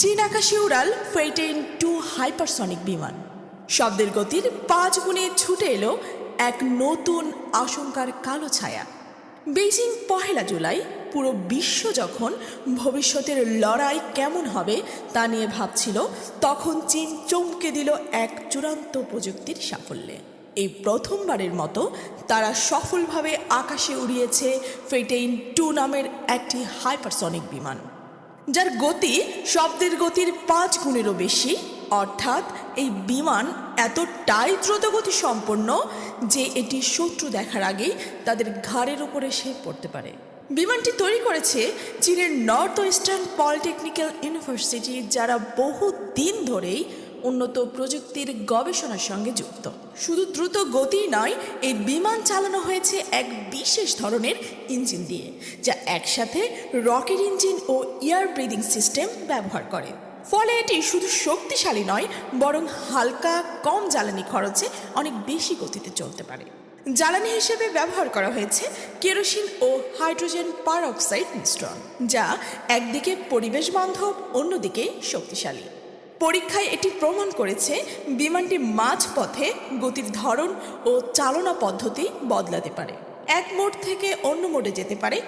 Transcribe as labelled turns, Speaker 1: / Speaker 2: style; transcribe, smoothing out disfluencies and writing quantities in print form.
Speaker 1: চীন আকাশে উড়াল ফেইটেইন 2 হাইপারসনিক বিমান। শব্দের গতির 5 গুণে ছুটে এলো এক নতুন আশঙ্কার কালো ছায়া। বেইজিং 1 জুলাই। পুরো বিশ্ব যখন ভবিষ্যতের লড়াই কেমন হবে তা নিয়ে ভাবছিল, তখন চীন চমকে দিল এক চূড়ান্ত প্রযুক্তির সাফল্যে। এই প্রথমবারের মতো তারা সফলভাবে আকাশে উড়িয়েছে ফেইটেইন 2 নামের একটি হাইপারসনিক বিমান, যার গতি শব্দের গতির 5 গুণেরও বেশি। অর্থাৎ এই বিমান এতটাই দ্রুতগতি সম্পন্ন যে এটি শত্রু দেখার আগেই তাদের ঘাড়ের উপরে এসে পড়তে পারে। বিমানটি তৈরি করেছে চীনের নর্থ ওয়েস্টার্ন পলিটেকনিক্যাল ইউনিভার্সিটি, যারা বহু দিন ধরেই উন্নত প্রযুক্তির গবেষণার সঙ্গে যুক্ত। শুধু দ্রুত গতি নয়, এই বিমান চালানো হয়েছে এক বিশেষ ধরনের ইঞ্জিন দিয়ে, যা একসাথে রকেট ইঞ্জিন ও এয়ার ব্রিদিং সিস্টেম ব্যবহার করে। ফলে এটি শুধু শক্তিশালী নয়, বরং হালকা, কম জ্বালানি খরচে অনেক বেশি গতিতে চলতে পারে। জ্বালানি হিসেবে ব্যবহার করা হয়েছে কেরোসিন ও হাইড্রোজেন পারঅক্সাইড মিশ্রণ, যা একদিকে পরিবেশ বান্ধব, অন্যদিকে শক্তিশালী। পরীক্ষায় এটি প্রমাণ করেছে বিমানটি মাঝপথে গতির ধরন ও চালনা পদ্ধতি বদলাতে পারে, এক মোড থেকে অন্য মোডে যেতে পারে,